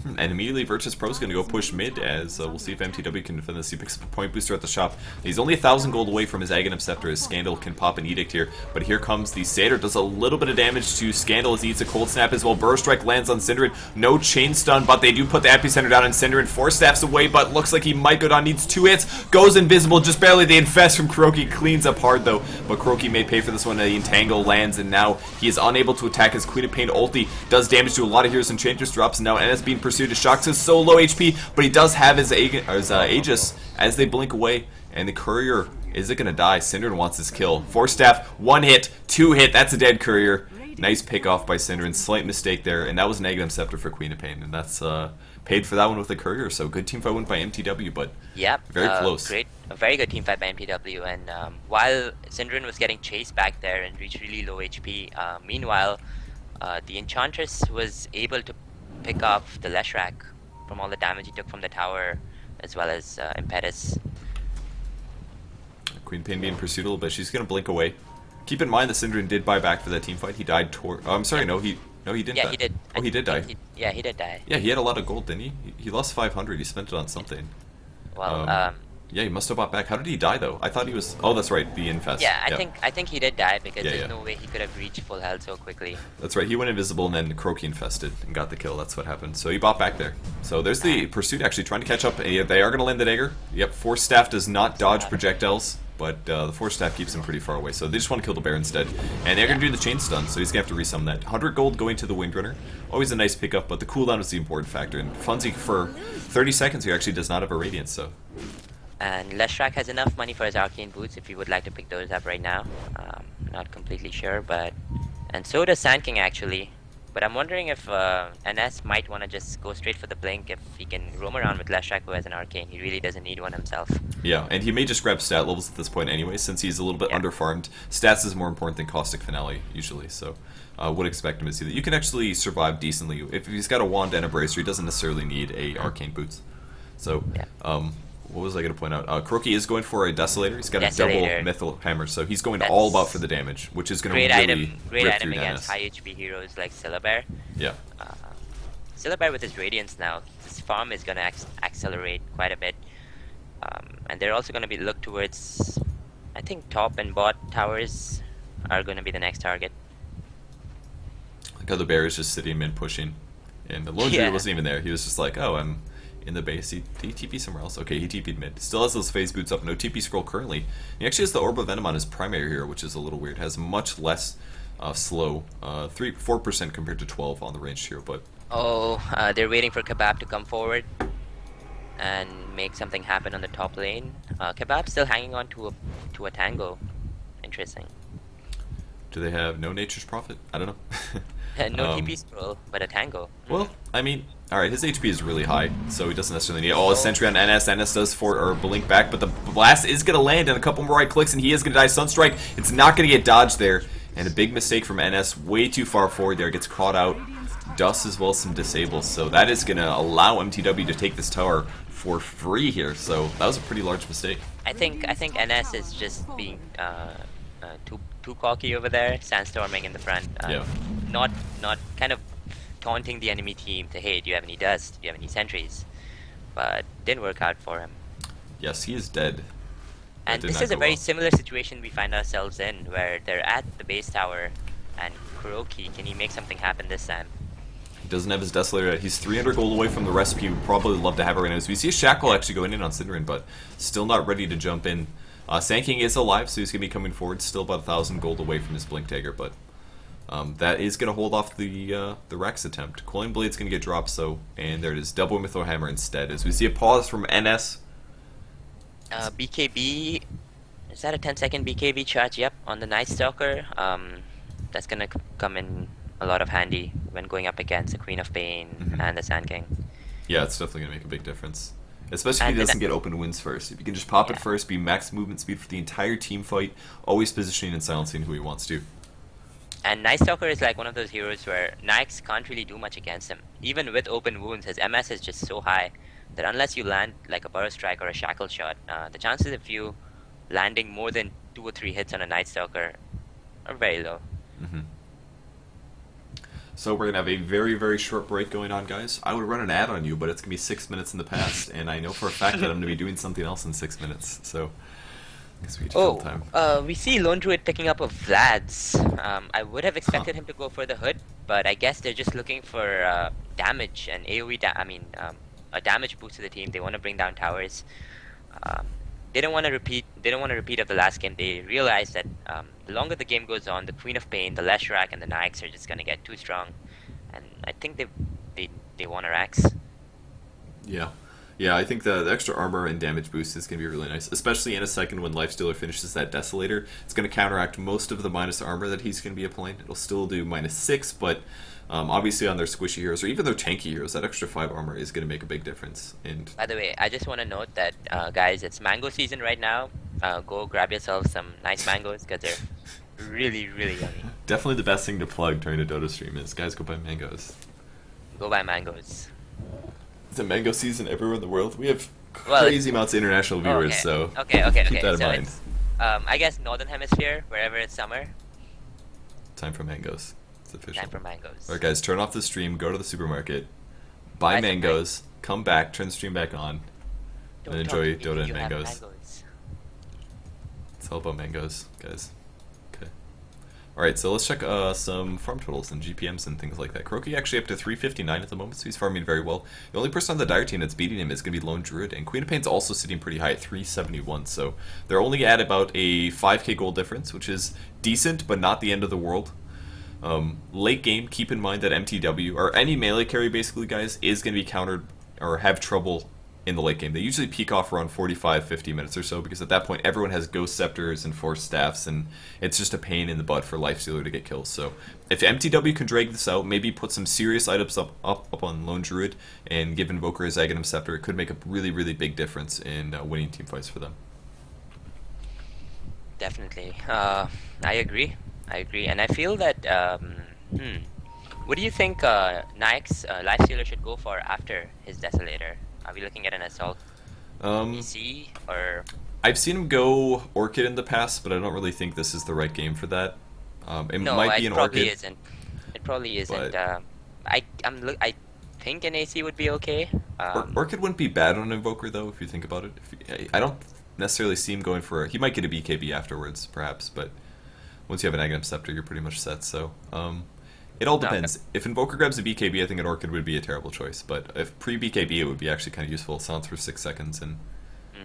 And immediately Virtus.Pro is going to go push mid as we'll see if mTw can defend this. He picks up a point booster at the shop. He's only 1,000 gold away from his Aghanim Scepter as Scandal can pop an Edict here. But here comes the Satyr. Does a little bit of damage to Scandal as he eats a Cold Snap as well. Burrow Strike lands on Synderen. No Chain Stun, but they do put the Epicenter down on Synderen. 4 staffs away, but looks like he might go down. Needs 2 hits. Goes invisible just barely. The Infest from Kuroki cleans up hard though. But Kuroki may pay for this one. The Entangle lands and now he is unable to attack his Queen of Pain ulti. Does damage to a lot of heroes and Enchantress drops. And now NS being pursued. His Shock is so low HP, but he does have his Aegis as they blink away, and the Courier, is it going to die? Synderen wants his kill. 4 staff, 1 hit, 2 hit, that's a dead Courier. Nice pick off by Synderen, slight mistake there, and that was an Aghanim Scepter for Queen of Pain, and that's paid for that one with a courier. So good team fight win by MTW, but Yep, very close. a very good team fight by MTW. And while Synderen was getting chased back there and reached really low HP, meanwhile, the Enchantress was able to pick off the Leshrac from all the damage he took from the tower, as well as Impetus. Queen Pain being pursued a little bit. She's going to blink away. Keep in mind that Synderen did buy back for that team fight. He died oh, I'm sorry, Yeah. no, he didn't Yeah, die. he did. Oh, he did die. Yeah, he did die. Yeah, he had a lot of gold, didn't he? He lost 500. He spent it on something. Well, Yeah, he must have bought back. How did he die, though? I thought he was... Oh, that's right, the Infest. yeah, I think he did die because Yeah, there's yeah. no way he could have reached full health so quickly. That's right, he went invisible and then Croaky infested and got the kill. That's what happened. So he bought back there. So there's the Pursuit actually trying to catch up. They are going to land the dagger. Yep, Force Staff does not dodge projectiles, but the Force Staff keeps him pretty far away. So they just want to kill the bear instead. And they're going to do the chain stun, so he's going to have to resummon that. 100 gold going to the Windrunner. Always a nice pickup, but the cooldown is the important factor. And Funzy for 30 seconds here actually does not have a Radiance, so... And Leshrac has enough money for his Arcane Boots if he would like to pick those up right now. Not completely sure, but... And so does Sand King, actually. But I'm wondering if NS might want to just go straight for the Blink if he can roam around with Leshrac, who has an Arcane. He really doesn't need one himself. Yeah, and he may just grab stat levels at this point anyway, since he's a little bit underfarmed. Stats is more important than Caustic Finale, usually, so would expect him to see that. You can actually survive decently. If he's got a Wand and a Bracer, he doesn't necessarily need a Arcane Boots. So, what was I going to point out? Croaky is going for a Desolator. He's got a double Mythal Hammer, so he's going all about for the damage, which is going to really great rip item through against NS. high HP heroes like Syllabear. Yeah. Syllabear with his Radiance now, his farm is going to accelerate quite a bit. And they're also going to be looked towards, I think top and bot towers are going to be the next target. Like how the bear is just sitting mid pushing, and the Lone Druid wasn't even there. He was just like, oh, I'm in the base. He TP somewhere else. Okay, he TP'd mid. Still has those phase boots up. No TP scroll currently. He actually has the Orb of Venom on his primary hero, which is a little weird. Has much less slow, 4% compared to 12 on the ranged hero. But they're waiting for Kebab to come forward and make something happen on the top lane. Kebab's still hanging on to a Tango. Interesting. do they have no Nature's Prophet? I don't know. No TP scroll, but a Tango. Well, I mean, alright, his HP is really high, so he doesn't necessarily need all his sentry on NS. NS does blink back, but the blast is going to land and a couple more right clicks, and he is going to die. Sunstrike, it's not going to get dodged there. And a big mistake from NS, way too far forward there, gets caught out. Dust as well as some disables, so that is going to allow mTw to take this tower for free here. So that was a pretty large mistake. I think NS is just being too cocky over there, sandstorming in the front. Not kind of taunting the enemy team to, hey, do you have any dust? Do you have any sentries? But didn't work out for him. Yes, he is dead. And this is a very similar situation we find ourselves in, where they're at the base tower, and Kuroki, can he make something happen this time? He doesn't have his Desolator yet. He's 300 gold away from the recipe. Would probably love to have it right now. So we see a Shackle actually going in on Synderen, but still not ready to jump in. Sand King is alive, so he's going to be coming forward. Still about 1,000 gold away from his Blink Dagger, but that is going to hold off the Rex attempt. Coiling Blade's going to get dropped, so, and there it is. Double Mytho Hammer instead. As we see a pause from NS. BKB, is that a 10-second BKB charge? Yep, on the Nightstalker. That's going to come in a lot of handy when going up against the Queen of Pain and the Sand King. Yeah, it's definitely going to make a big difference. Especially if he doesn't get open wins first. If you can just pop it first, be max movement speed for the entire team fight, always positioning and silencing who he wants to. And Nightstalker is like one of those heroes where Nyx can't really do much against him. Even with open wounds, his MS is just so high that unless you land like a Burrow Strike or a Shackle Shot, the chances of you landing more than 2 or 3 hits on a Nightstalker are very low. So we're going to have a very, very short break going on, guys. I would run an ad on you, but it's going to be 6 minutes in the past, and I know for a fact that I'm going to be doing something else in 6 minutes, so I guess we get to fill time. We see Lone Druid picking up a Vlad's. I would have expected him to go for the Hood, but I guess they're just looking for damage and AoE, a damage boost to the team. They want to bring down towers. They don't want to repeat. They don't want to repeat of the last game. They realize that the longer the game goes on, the Queen of Pain, the Leshrac, and the Nyx are just gonna get too strong, and I think they want to Rax. Yeah, Yeah, I think the extra armor and damage boost is going to be really nice, especially in a second when Lifestealer finishes that Desolator. It's going to counteract most of the minus armor that he's going to be applying. It'll still do -6, but obviously on their squishy heroes, or even their tanky heroes, that extra 5 armor is going to make a big difference. And By the way, I just want to note that, guys, it's mango season right now. Go grab yourself some nice mangoes because they're really, really yummy. definitely the best thing to plug during a Dota stream is, guys, go buy mangoes. Go buy mangoes. It's a mango season everywhere in the world. We have Well, crazy amounts of international viewers, okay. so Okay. keep that in So mind. it's, I guess Northern Hemisphere, wherever it's summer, Time for mangoes. It's official. time for mangoes. Alright guys, turn off the stream, go to the supermarket, buy Buy some mangoes, come back, turn the stream back on, Don't and talk enjoy to me Dota if and you have mangoes. It's all about mangoes, guys. Okay. Alright, so let's check some farm totals and GPMs and things like that. Kuroki actually up to 359 at the moment, so he's farming very well. The only person on the Dire team that's beating him is going to be Lone Druid, and Queen of Pain's also sitting pretty high at 371, so they're only at about a 5k gold difference, which is decent, but not the end of the world. Late game, keep in mind that mTw, or any melee carry basically, guys, is going to be countered or have trouble in the late game. They usually peak off around 45-50 minutes or so, because at that point everyone has Ghost Scepters and Force Staffs, and it's just a pain in the butt for Lifestealer to get kills. So if mTw can drag this out, maybe put some serious items up on Lone Druid, and give Invoker his Aghanim Scepter, it could make a really, really big difference in winning team fights for them. Definitely. I agree. And I feel that, what do you think Nike's Lifestealer should go for after his Desolator? Are we looking at an Assault EC, or... I've seen him go Orchid in the past, but I don't really think this is the right game for that. It No, might be it an probably Orchid. isn't. It probably isn't. But- I think an AC would be okay. Orchid wouldn't be bad on Invoker, though, if you think about it. I don't necessarily see him going for... He might get a BKB afterwards, perhaps, but once you have an Aghanim Scepter, you're pretty much set, so... It all depends. If Invoker grabs a BKB, I think an Orchid would be a terrible choice, but if pre-BKB, it would be actually kind of useful. Silence for 6 seconds, and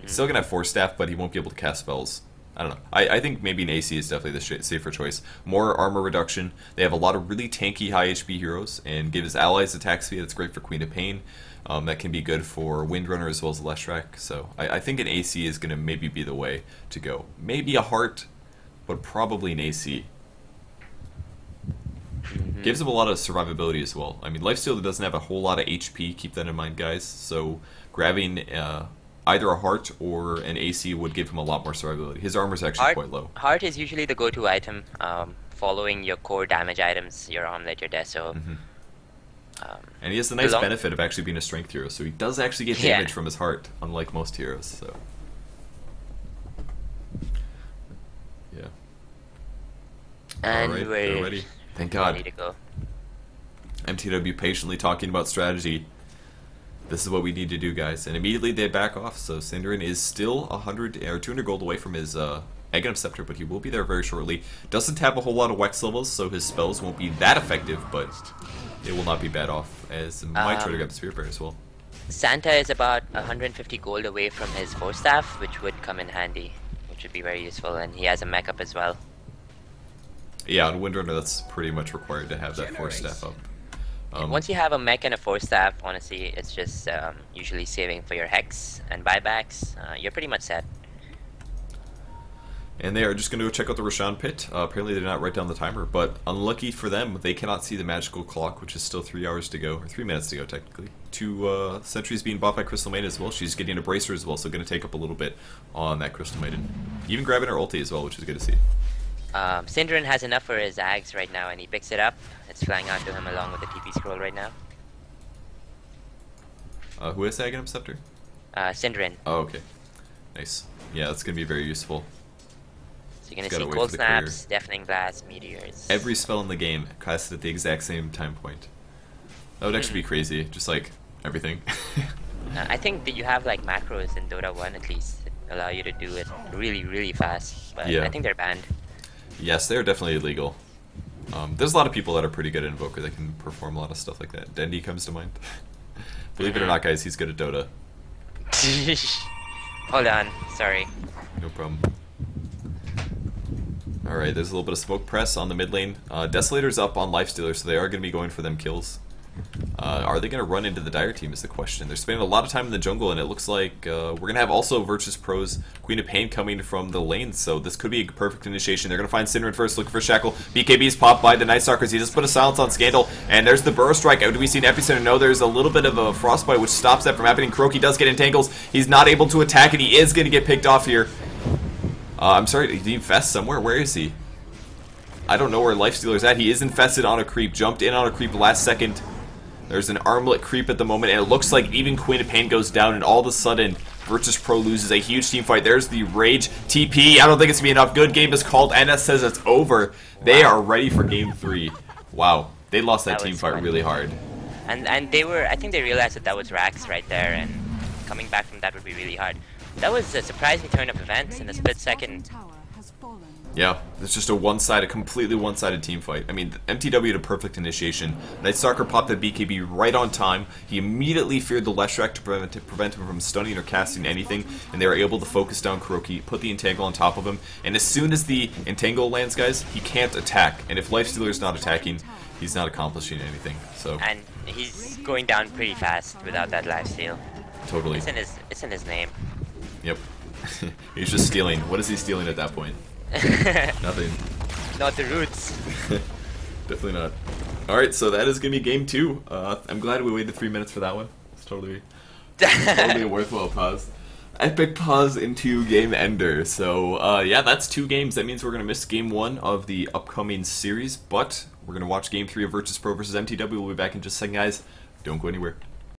he's still going to have Force Staff, but he won't be able to cast spells. I don't know. I think maybe an AC is definitely the safer choice. More armor reduction. They have a lot of really tanky high HP heroes, and give his allies attack speed. That's great for Queen of Pain. That can be good for Windrunner as well as Leshrac. So I think an AC is going to maybe be the way to go. Maybe a Heart, but probably an AC. Gives him a lot of survivability as well. I mean, Lifestealer doesn't have a whole lot of HP, keep that in mind, guys. So grabbing either a Heart or an AC would give him a lot more survivability. His armor's actually quite low. Heart is usually the go-to item, following your core damage items, your Armlet, your Deso. And he has the nice benefit of actually being a strength hero, so he does actually get damage from his Heart, unlike most heroes. So yeah. And Alright, we're they're ready. Thank God. ready to go. mTw patiently talking about strategy. This is what we need to do, guys. And immediately they back off, so Synderen is still 100 or 200 gold away from his Aghanim Scepter, but he will be there very shortly. Doesn't have a whole lot of Wex levels, so his spells won't be that effective, but it will not be bad off, as might try to grab the Spirit Bear as well. Santa is about 150 gold away from his Force Staff, which would come in handy, which would be very useful, and he has a mech up as well. Yeah, on Windrunner, that's pretty much required to have that Force Staff up. Once you have a mech and a Force Staff, honestly, it's just usually saving for your Hex and buybacks. You're pretty much set. And they are just going to go check out the Roshan pit. Apparently they did not write down the timer, but unlucky for them, they cannot see the magical clock, which is still 3 hours to go, or 3 minutes to go technically. 2 sentries being bought by Crystal Maiden as well. She's getting a Bracer as well, so going to take up a little bit on that Crystal Maiden. Even grabbing her ulti as well, which is good to see. Synderen has enough for his Ags right now, and he picks it up. It's flying out to him along with the TP scroll right now. Who has Aghanim Scepter? Synderen. Oh, okay. Nice. Yeah, that's going to be very useful. So you're going to see Cold Snaps, Deafening Blast, Meteors. Every spell in the game casted at the exact same time point. That would actually be crazy, just like everything. I think that you have like macros in Dota 1 at least that allow you to do it really, really fast, but Yeah. I think they're banned. Yes, they're definitely illegal. There's a lot of people that are pretty good at Invoker that can perform a lot of stuff like that. Dendi comes to mind. Believe it or not, guys, he's good at Dota. Hold on, sorry. No problem. Alright, there's a little bit of smoke press on the mid lane. Desolator's up on Lifestealer, so they are going to be going for them kills. Are they going to run into the Dire team is the question. They're spending a lot of time in the jungle, and it looks like we're going to have also Virtus.Pro's Queen of Pain coming from the lanes, so this could be a perfect initiation. They're going to find Synderen first, looking for Shackle. BKB's popped by the Nightstalkers. He just put a silence on Scandal, and there's the Burrow Strike. Out do we see an Epicenter? No, there's a little bit of a Frostbite, which stops that from happening. Kuroki does get entangles. He's not able to attack, and he is going to get picked off here. I'm sorry, did he infest somewhere? Where is he? I don't know where Lifestealer's at. He is infested on a creep. Jumped in on a creep last second. There's an armlet creep at the moment, and it looks like even Queen of Pain goes down, and all of a sudden, Virtus.Pro loses a huge team fight. There's the Rage TP. I don't think it's going to be enough. Good game is called. NS says it's over. They are ready for Game 3. Wow. They lost that team fight really hard. And they were, I think they realized that was Rax right there, and coming back from that would be really hard. That was a surprising turn of events in a split second. Yeah, it's just a completely one-sided team fight. I mean, mTw had a perfect initiation. Nightstalker popped the BKB right on time. He immediately feared the Leshrac to prevent him from stunning or casting anything, and they were able to focus down Kuroki, put the Entangle on top of him, and as soon as the Entangle lands, guys, he can't attack. And if Lifestealer's not attacking, he's not accomplishing anything. So. And he's going down pretty fast without that lifesteal. Totally. It's in his name. Yep. He's just stealing. What is he stealing at that point? Nothing. Not the roots. Definitely not. Alright, so that is going to be game 2. I'm glad we waited 3 minutes for that one. It's totally a worthwhile pause. Epic pause into game ender. So, yeah, that's 2 games. That means we're going to miss game 1 of the upcoming series, but we're going to watch game 3 of Virtus.Pro versus mTw. We'll be back in just a second, guys. Don't go anywhere.